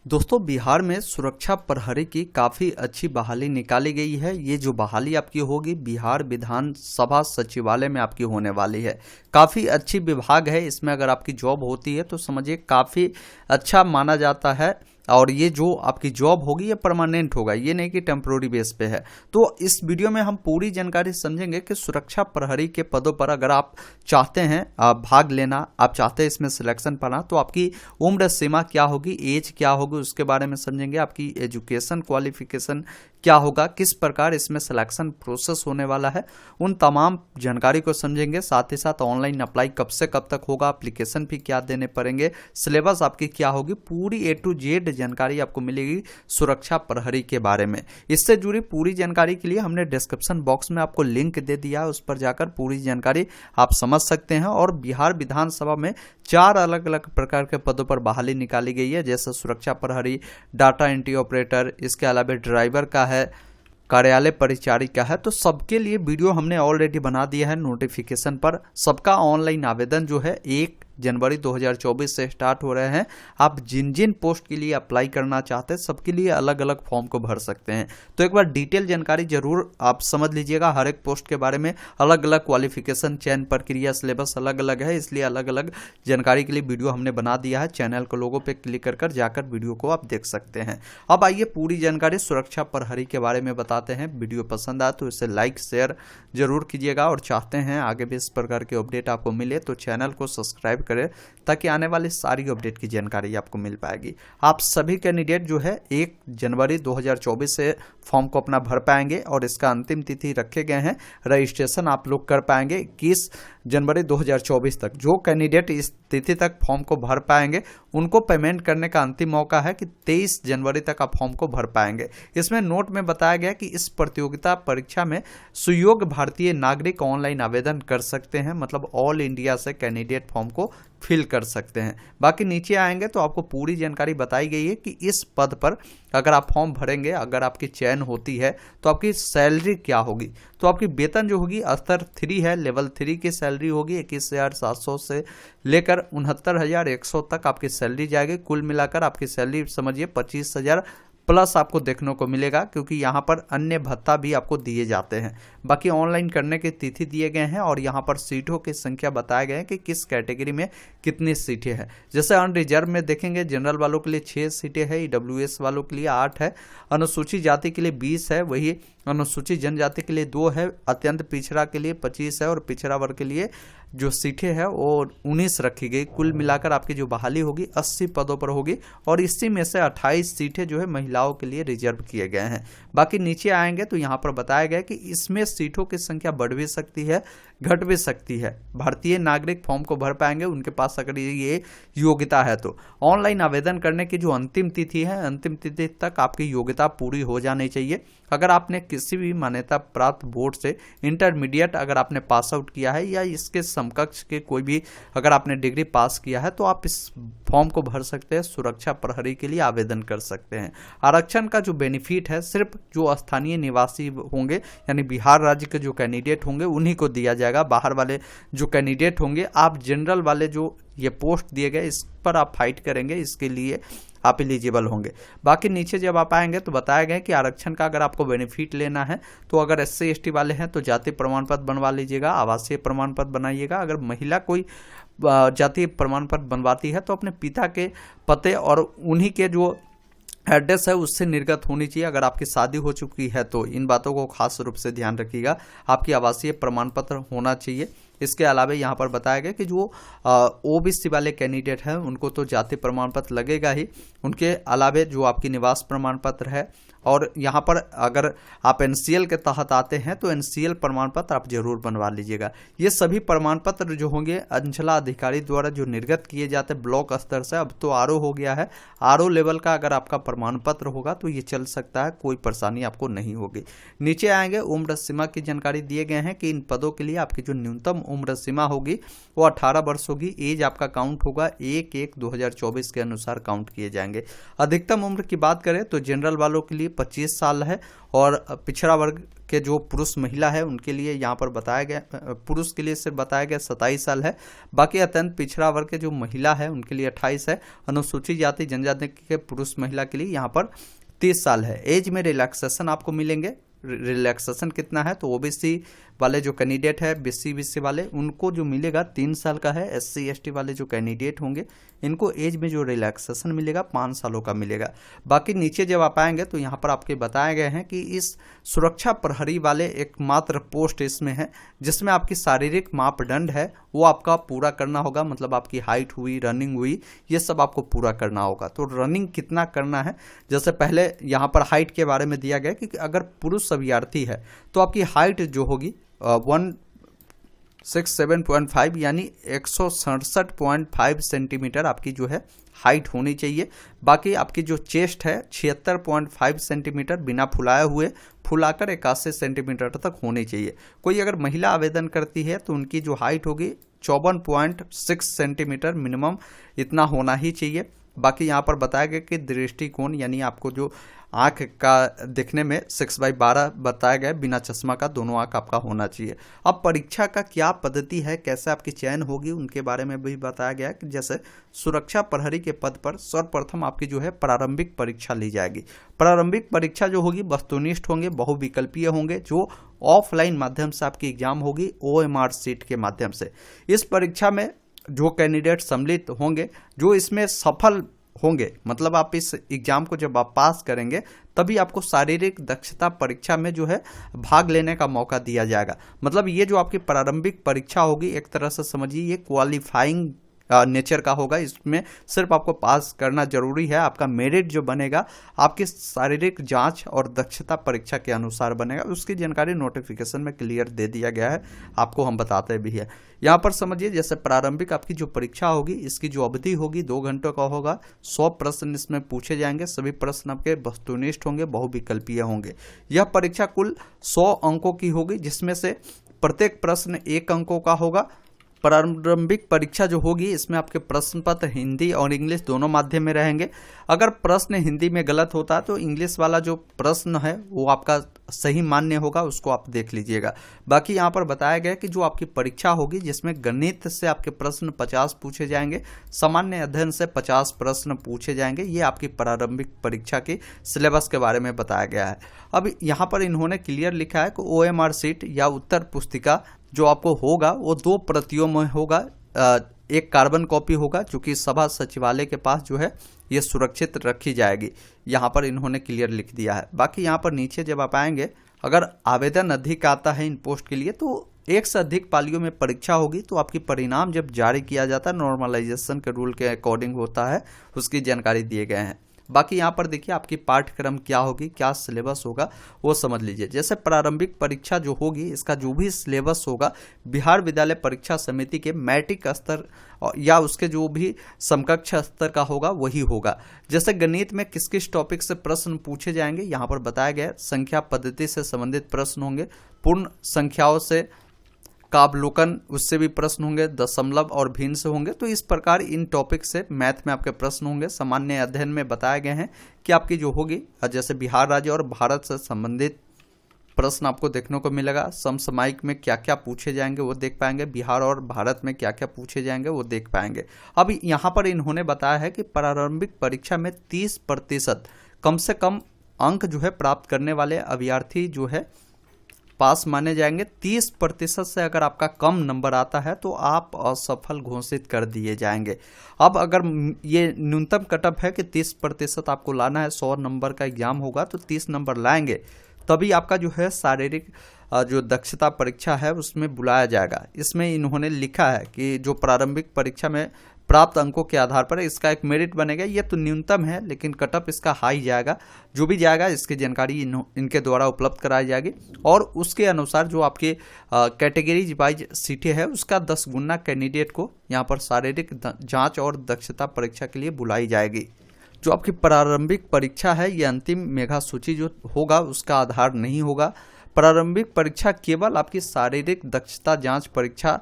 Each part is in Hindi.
दोस्तों बिहार में सुरक्षा प्रहरी की काफ़ी अच्छी बहाली निकाली गई है। ये जो बहाली आपकी होगी बिहार विधानसभा सचिवालय में आपकी होने वाली है। काफ़ी अच्छी विभाग है, इसमें अगर आपकी जॉब होती है तो समझिए काफ़ी अच्छा माना जाता है। और ये जो आपकी जॉब होगी ये परमानेंट होगा, ये नहीं कि टेम्प्रोरी बेस पे है। तो इस वीडियो में हम पूरी जानकारी समझेंगे कि सुरक्षा प्रहरी के पदों पर अगर आप चाहते हैं भाग लेना, आप चाहते हैं इसमें सिलेक्शन पाना, तो आपकी उम्र सीमा क्या होगी, एज क्या होगी, उसके बारे में समझेंगे। आपकी एजुकेशन क्वालिफिकेशन क्या होगा, किस प्रकार इसमें सिलेक्शन प्रोसेस होने वाला है, उन तमाम जानकारी को समझेंगे। साथ ही साथ ऑनलाइन अप्लाई कब से कब तक होगा, एप्लीकेशन भी क्या देने पड़ेंगे, सिलेबस आपकी क्या होगी, पूरी ए टू जेड जानकारी आपको मिलेगी सुरक्षा प्रहरी के बारे में। इससे जुड़ी पूरी जानकारी के लिए हमने डिस्क्रिप्शन बॉक्स में आपको लिंक दे दिया है, उस पर जाकर पूरी जानकारी आप समझ सकते हैं। और बिहार विधानसभा में 4 अलग अलग प्रकार के पदों पर बहाली निकाली गई है, जैसे सुरक्षा प्रहरी, डाटा एंट्री ऑपरेटर, इसके अलावा ड्राइवर का है, कार्यालय परिचारिका है। तो सबके लिए वीडियो हमने ऑलरेडी बना दिया है नोटिफिकेशन पर। सबका ऑनलाइन आवेदन जो है 1 जनवरी 2024 से स्टार्ट हो रहे हैं। आप जिन जिन पोस्ट के लिए अप्लाई करना चाहते हैं सबके लिए अलग अलग फॉर्म को भर सकते हैं। तो एक बार डिटेल जानकारी जरूर आप समझ लीजिएगा। हर एक पोस्ट के बारे में अलग अलग क्वालिफिकेशन, चयन प्रक्रिया, सिलेबस अलग अलग है, इसलिए अलग अलग जानकारी के लिए वीडियो हमने बना दिया है। चैनल को लोगों पे क्लिक कर जाकर वीडियो को आप देख सकते हैं। अब आइए पूरी जानकारी सुरक्षा प्रहरी के बारे में बताते हैं। वीडियो पसंद आए तो इसे लाइक शेयर जरूर कीजिएगा, और चाहते हैं आगे भी इस प्रकार के अपडेट आपको मिले तो चैनल को सब्सक्राइब करें, ताकि आने वाली सारी अपडेट की जानकारी आपको मिल पाएगी। आप सभी कैंडिडेट जो है 1 जनवरी 2024 से फॉर्म को अपना भर पाएंगे, और इसका अंतिम तिथि रखे गए हैं। रजिस्ट्रेशन आप लोग कर पाएंगे 21 जनवरी 2024 तक। जो कैंडिडेट इस तिथि तक फॉर्म को भर पाएंगे उनको पेमेंट करने का अंतिम मौका है कि 23 जनवरी तक आप फॉर्म को भर पाएंगे। इसमें नोट में बताया गया कि इस प्रतियोगिता परीक्षा में सुयोग्य भारतीय नागरिक ऑनलाइन आवेदन कर सकते हैं, मतलब ऑल इंडिया से कैंडिडेट फॉर्म को फिल कर सकते हैं। बाकी नीचे आएंगे तो आपको पूरी जानकारी बताई गई है कि इस पद पर अगर आप फॉर्म भरेंगे, अगर आपकी चयन होती है तो आपकी सैलरी क्या होगी। तो आपकी वेतन जो होगी स्तर 3 है, लेवल 3 की सैलरी होगी 21,700 से लेकर 69,100 तक आपकी सैलरी जाएगी। कुल मिलाकर आपकी सैलरी समझिए 25,000 प्लस आपको देखने को मिलेगा, क्योंकि यहाँ पर अन्य भत्ता भी आपको दिए जाते हैं। बाकी ऑनलाइन करने की तिथि दिए गए हैं, और यहाँ पर सीटों की संख्या बताए गए हैं कि किस कैटेगरी में कितनी सीटें हैं। जैसे अनरिजर्व में देखेंगे, जनरल वालों के लिए 6 सीटें हैं, ईडब्ल्यूएस वालों के लिए 8 है, अनुसूचित जाति के लिए 20 है, वही अनुसूचित जनजाति के लिए 2 है, अत्यंत पिछड़ा के लिए 25 है, और पिछड़ा वर्ग के लिए जो सीटें हैं वो 19 रखी गई। कुल मिलाकर आपकी जो बहाली होगी 80 पदों पर होगी, और इसी में से 28 सीटें जो है महिलाओं के लिए रिजर्व किए गए हैं। बाकी नीचे आएंगे तो यहाँ पर बताया गया कि इसमें सीटों की संख्या बढ़ भी सकती है, घट भी सकती है। भारतीय नागरिक फॉर्म को भर पाएंगे उनके पास अगर ये योग्यता है तो। ऑनलाइन आवेदन करने की जो अंतिम तिथि है, अंतिम तिथि तक आपकी योग्यता पूरी हो जानी चाहिए। अगर आपने किसी भी मान्यता प्राप्त बोर्ड से इंटरमीडिएट अगर आपने पास आउट किया है, या इसके समकक्ष के कोई भी अगर आपने डिग्री पास किया है, तो आप इस फॉर्म को भर सकते हैं, सुरक्षा प्रहरी के लिए आवेदन कर सकते हैं। आरक्षण का जो बेनिफिट है सिर्फ जो स्थानीय निवासी होंगे, यानी बिहार राज्य के जो कैंडिडेट होंगे उन्हीं को दिया जाएगा। बाहर वाले जो कैंडिडेट होंगे, आप जनरल वाले जो ये पोस्ट दिए गए इस पर आप फाइट करेंगे, इसके लिए आप एलिजिबल होंगे। बाकी नीचे जब आप आएंगे तो बताया गया कि आरक्षण का अगर आपको बेनिफिट लेना है तो अगर SC ST वाले हैं तो जाति प्रमाण पत्र बनवा लीजिएगा, आवासीय प्रमाण पत्र बनाइएगा। अगर महिला कोई जाति प्रमाण पत्र बनवाती है तो अपने पिता के पते और उन्हीं के जो एड्रेस है उससे निर्गत होनी चाहिए। अगर आपकी शादी हो चुकी है तो इन बातों को खास रूप से ध्यान रखिएगा, आपकी आवासीय प्रमाण पत्र होना चाहिए। इसके अलावा यहाँ पर बताया गया कि जो OBC वाले कैंडिडेट हैं उनको तो जाति प्रमाण पत्र लगेगा ही, उनके अलावा जो आपकी निवास प्रमाण पत्र है, और यहाँ पर अगर आप NCL के तहत आते हैं तो NCL प्रमाण पत्र आप जरूर बनवा लीजिएगा। ये सभी प्रमाण पत्र जो होंगे अंचला अधिकारी द्वारा जो निर्गत किए जाते हैं ब्लॉक स्तर से। अब तो RO हो गया है, RO लेवल का अगर आपका प्रमाण पत्र होगा तो ये चल सकता है, कोई परेशानी आपको नहीं होगी। नीचे आएंगे उम्र सीमा की जानकारी दिए गए हैं कि इन पदों के लिए आपकी जो न्यूनतम उम्र सीमा होगी वो 18 वर्ष होगी। एज आपका काउंट होगा 1/1/2024 के अनुसार काउंट किए जाएंगे। अधिकतम उम्र की बात करें तो जनरल वालों के लिए 25 साल है, और पिछड़ा वर्ग के जो पुरुष महिला है उनके लिए यहाँ पर बताया गया, पुरुष के लिए सिर्फ बताया गया 27 साल है। बाकी अत्यंत पिछड़ा वर्ग के जो महिला है उनके लिए 28 है। अनुसूचित जाति जनजाति के पुरुष महिला के लिए यहाँ पर 30 साल है। एज में रिलैक्सेशन आपको मिलेंगे। रिलैक्सेशन कितना है तो ओबीसी वाले जो कैंडिडेट है, बीसी वाले, उनको जो मिलेगा 3 साल का है। एससी एसटी वाले जो कैंडिडेट होंगे इनको एज में जो रिलैक्सेशन मिलेगा 5 सालों का मिलेगा। बाकी नीचे जब आप आएंगे तो यहाँ पर आपके बताए गए हैं कि इस सुरक्षा प्रहरी वाले एकमात्र पोस्ट इसमें है जिसमें आपकी शारीरिक मापदंड है वो आपका पूरा करना होगा। मतलब आपकी हाइट हुई, रनिंग हुई, ये सब आपको पूरा करना होगा। तो रनिंग कितना करना है, जैसे पहले यहाँ पर हाइट के बारे में दिया गया कि अगर पुरुष अभ्यर्थी है तो आपकी हाइट जो होगी 167.5 यानी 167.5 सेंटीमीटर आपकी जो है हाइट होनी चाहिए। बाकी आपकी जो चेस्ट है 76.5 सेंटीमीटर बिना फुलाए हुए, फुलाकर 81 सेंटीमीटर तक होनी चाहिए। कोई अगर महिला आवेदन करती है तो उनकी जो हाइट होगी 54.6 सेंटीमीटर मिनिमम इतना होना ही चाहिए। बाकी यहाँ पर बताया गया कि दृष्टिकोण यानी आपको जो आँख का देखने में 6/12 बताया गया, बिना चश्मा का दोनों आँख आपका होना चाहिए। अब परीक्षा का क्या पद्धति है, कैसे आपकी चयन होगी, उनके बारे में भी बताया गया कि जैसे सुरक्षा प्रहरी के पद पर सर्वप्रथम आपकी जो है प्रारंभिक परीक्षा ली जाएगी। प्रारंभिक परीक्षा जो होगी वस्तुनिष्ठ होंगे, बहुविकल्पीय होंगे, जो ऑफलाइन माध्यम से आपकी एग्जाम होगी OMR सीट के माध्यम से। इस परीक्षा में जो कैंडिडेट सम्मिलित होंगे, जो इसमें सफल होंगे, मतलब आप इस एग्जाम को जब आप पास करेंगे तभी आपको शारीरिक दक्षता परीक्षा में जो है भाग लेने का मौका दिया जाएगा। मतलब ये जो आपकी प्रारंभिक परीक्षा होगी एक तरह से समझिए ये क्वालिफाइंग नेचर का होगा। इसमें सिर्फ आपको पास करना जरूरी है। आपका मेरिट जो बनेगा आपकी शारीरिक जांच और दक्षता परीक्षा के अनुसार बनेगा। उसकी जानकारी नोटिफिकेशन में क्लियर दे दिया गया है, आपको हम बताते भी है। यहाँ पर समझिए जैसे प्रारंभिक आपकी जो परीक्षा होगी इसकी जो अवधि होगी 2 घंटों का होगा। 100 प्रश्न इसमें पूछे जाएंगे। सभी प्रश्न आपके वस्तुनिष्ठ होंगे, बहुविकल्पीय होंगे। यह परीक्षा कुल 100 अंकों की होगी जिसमें से प्रत्येक प्रश्न 1 अंकों का होगा। प्रारंभिक परीक्षा जो होगी इसमें आपके प्रश्न पत्र हिंदी और इंग्लिश दोनों माध्यम में रहेंगे। अगर प्रश्न हिंदी में गलत होता है तो इंग्लिश वाला जो प्रश्न है वो आपका सही मान्य होगा, उसको आप देख लीजिएगा। बाकी यहाँ पर बताया गया कि जो आपकी परीक्षा होगी जिसमें गणित से आपके प्रश्न 50 पूछे जाएंगे, सामान्य अध्ययन से 50 प्रश्न पूछे जाएंगे। ये आपकी प्रारंभिक परीक्षा की सिलेबस के बारे में बताया गया है। अब यहाँ पर इन्होंने क्लियर लिखा है कि OMR सीट या उत्तर पुस्तिका जो आपको होगा वो 2 प्रतियों में होगा। एक कार्बन कॉपी होगा जो कि सभा सचिवालय के पास जो है ये सुरक्षित रखी जाएगी। यहाँ पर इन्होंने क्लियर लिख दिया है। बाकी यहाँ पर नीचे जब आप आएंगे, अगर आवेदन अधिक आता है इन पोस्ट के लिए तो 1 से अधिक पालियों में परीक्षा होगी। तो आपकी परिणाम जब जारी किया जाता है नॉर्मलाइजेशन के रूल के अकॉर्डिंग होता है, उसकी जानकारी दिए गए हैं। बाकी यहाँ पर देखिए आपकी पाठ्यक्रम क्या होगी, क्या सिलेबस होगा वो समझ लीजिए। जैसे प्रारंभिक परीक्षा जो होगी इसका जो भी सिलेबस होगा बिहार विद्यालय परीक्षा समिति के मैट्रिक स्तर या उसके जो भी समकक्ष स्तर का होगा वही होगा। जैसे गणित में किस किस टॉपिक से प्रश्न पूछे जाएंगे यहाँ पर बताया गया। संख्या पद्धति से संबंधित प्रश्न होंगे, पूर्ण संख्याओं से का अवलोकन उससे भी प्रश्न होंगे, दशमलव और भिन्न से होंगे। तो इस प्रकार इन टॉपिक से मैथ में आपके प्रश्न होंगे। सामान्य अध्ययन में बताए गए हैं कि आपकी जो होगी जैसे बिहार राज्य और भारत से संबंधित प्रश्न आपको देखने को मिलेगा। समसामयिक में क्या क्या पूछे जाएंगे वो देख पाएंगे, बिहार और भारत में क्या क्या पूछे जाएंगे वो देख पाएंगे। अब यहाँ पर इन्होंने बताया है कि प्रारंभिक परीक्षा में 30% कम से कम अंक जो है प्राप्त करने वाले अभ्यर्थी जो है पास माने जाएंगे। 30% से अगर आपका कम नंबर आता है तो आप असफल घोषित कर दिए जाएंगे। अब अगर ये न्यूनतम कटअप है कि 30% आपको लाना है, 100 नंबर का एग्जाम होगा तो 30 नंबर लाएंगे तभी आपका जो है शारीरिक जो दक्षता परीक्षा है उसमें बुलाया जाएगा। इसमें इन्होंने लिखा है कि जो प्रारंभिक परीक्षा में प्राप्त अंकों के आधार पर इसका एक मेरिट बनेगा। ये तो न्यूनतम है लेकिन कटअप इसका हाई जाएगा। जो भी जाएगा इसकी जानकारी इनके द्वारा उपलब्ध कराई जाएगी और उसके अनुसार जो आपके कैटेगरीज वाइज सीटें है उसका 10 गुना कैंडिडेट को यहाँ पर शारीरिक जांच और दक्षता परीक्षा के लिए बुलाई जाएगी। जो आपकी प्रारंभिक परीक्षा है ये अंतिम मेधा सूची जो होगा उसका आधार नहीं होगा। प्रारंभिक परीक्षा केवल आपकी शारीरिक दक्षता जांच परीक्षा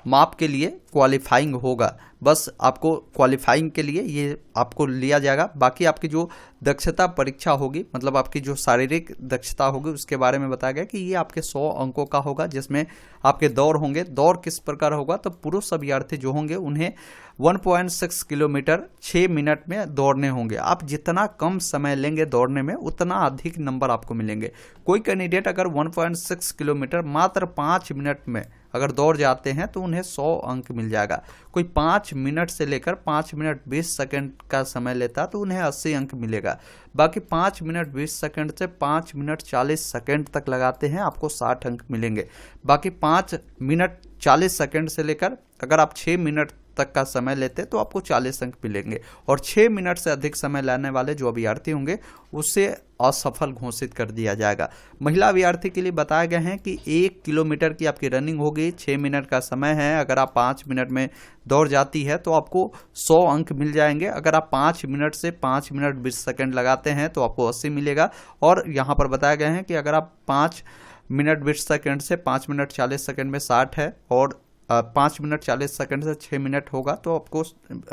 माप के लिए क्वालिफाइंग होगा। बस आपको क्वालिफाइंग के लिए ये आपको लिया जाएगा। बाकी आपकी जो दक्षता परीक्षा होगी, मतलब आपकी जो शारीरिक दक्षता होगी, उसके बारे में बताया गया कि ये आपके 100 अंकों का होगा, जिसमें आपके दौड़ होंगे। दौड़ किस प्रकार होगा, तो पुरुष अभ्यर्थी जो होंगे उन्हें 1.6 किलोमीटर 6 मिनट में दौड़ने होंगे। आप जितना कम समय लेंगे दौड़ने में, उतना अधिक नंबर आपको मिलेंगे। कोई कैंडिडेट अगर 1.6 किलोमीटर मात्र 5 मिनट में अगर दौड़ जाते हैं तो उन्हें 100 अंक मिल जाएगा। कोई 5 मिनट से लेकर 5 मिनट 20 सेकंड का समय लेता तो उन्हें 80 अंक मिलेगा। बाकी 5 मिनट 20 सेकंड से 5 मिनट 40 सेकंड तक लगाते हैं, आपको 60 अंक मिलेंगे। बाकी 5 मिनट 40 सेकंड से लेकर अगर आप 6 मिनट तक का समय लेते तो आपको 40 अंक मिलेंगे। और 6 मिनट से अधिक समय लेने वाले जो अभ्यर्थी होंगे उससे असफल घोषित कर दिया जाएगा। महिला अभ्यर्थी के लिए बताया गया है कि 1 किलोमीटर की आपकी रनिंग होगी, 6 मिनट का समय है। अगर आप 5 मिनट में दौड़ जाती है तो आपको 100 अंक मिल जाएंगे। अगर आप 5 मिनट से 5 मिनट 20 सेकंड लगाते हैं तो आपको 80 मिलेगा। और यहाँ पर बताया गया है कि अगर आप 5 मिनट 20 सेकंड से 5 मिनट 40 सेकंड में 60 है, और 5 मिनट 40 सेकंड से 6 मिनट होगा तो आपको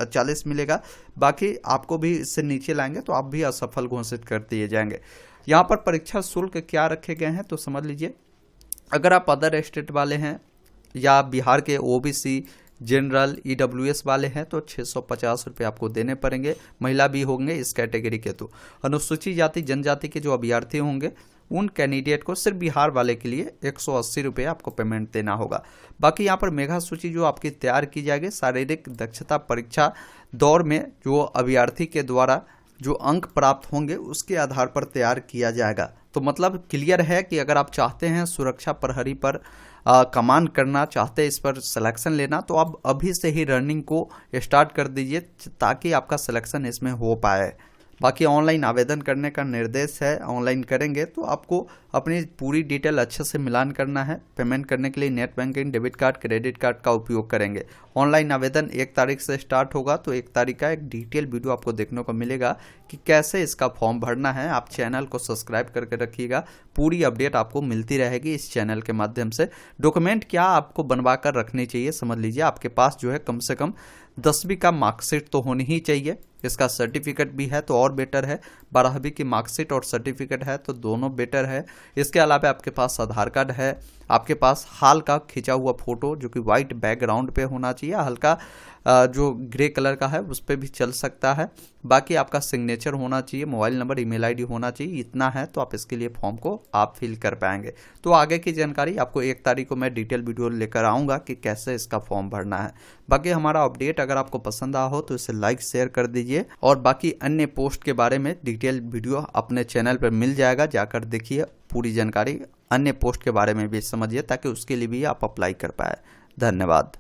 40 मिलेगा। बाकी आपको भी इससे नीचे लाएंगे तो आप भी असफल घोषित कर दिए जाएंगे। यहाँ पर परीक्षा शुल्क क्या रखे गए हैं तो समझ लीजिए। अगर आप अदर स्टेट वाले हैं या बिहार के ओबीसी जनरल ईडब्ल्यूएस वाले हैं तो 650 रुपये आपको देने पड़ेंगे। महिला भी होंगे इस कैटेगरी के। तो अनुसूचित जाति जनजाति के जो अभ्यर्थी होंगे उन कैंडिडेट को सिर्फ बिहार वाले के लिए 180 रुपये आपको पेमेंट देना होगा। बाकी यहाँ पर मेगा सूची जो आपकी तैयार की जाएगी शारीरिक दक्षता परीक्षा दौर में, जो अभ्यर्थी के द्वारा जो अंक प्राप्त होंगे उसके आधार पर तैयार किया जाएगा। तो मतलब क्लियर है कि अगर आप चाहते हैं सुरक्षा प्रहरी पर कमांड करना चाहते हैं, इस पर सिलेक्शन लेना, तो आप अभी से ही रनिंग को स्टार्ट कर दीजिए ताकि आपका सिलेक्शन इसमें हो पाए। बाकी ऑनलाइन आवेदन करने का निर्देश है। ऑनलाइन करेंगे तो आपको अपनी पूरी डिटेल अच्छे से मिलान करना है। पेमेंट करने के लिए net banking, debit card, credit card का उपयोग करेंगे। ऑनलाइन आवेदन 1 तारीख से स्टार्ट होगा, तो 1 तारीख का एक डिटेल वीडियो आपको देखने को मिलेगा कि कैसे इसका फॉर्म भरना है। आप चैनल को सब्सक्राइब करके रखिएगा, पूरी अपडेट आपको मिलती रहेगी इस चैनल के माध्यम से। डॉक्यूमेंट क्या आपको बनवा कर रखनी चाहिए, समझ लीजिए। आपके पास जो है कम से कम 10वीं का मार्कशीट तो होनी ही चाहिए। इसका सर्टिफिकेट भी है तो और बेटर है। 12वीं की मार्कशीट और सर्टिफिकेट है तो दोनों बेटर है। इसके अलावा आपके पास आधार कार्ड है, आपके पास हाल का खिंचा हुआ फोटो जो कि वाइट बैकग्राउंड पे होना चाहिए, हल्का जो ग्रे कलर का है उस पर भी चल सकता है। बाकी आपका सिग्नेचर होना चाहिए, मोबाइल नंबर, ईमेल आईडी होना चाहिए। इतना है तो आप इसके लिए फॉर्म को आप फिल कर पाएंगे। तो आगे की जानकारी आपको 1 तारीख को मैं डिटेल वीडियो लेकर आऊँगा कि कैसे इसका फॉर्म भरना है। बाकी हमारा अपडेट अगर आपको पसंद आया हो तो इसे लाइक शेयर कर दीजिए, और बाकी अन्य पोस्ट के बारे में डिटेल वीडियो अपने चैनल पर मिल जाएगा, जाकर देखिए पूरी जानकारी। अन्य पोस्ट के बारे में भी समझिए ताकि उसके लिए भी आप अप्लाई कर पाए। धन्यवाद।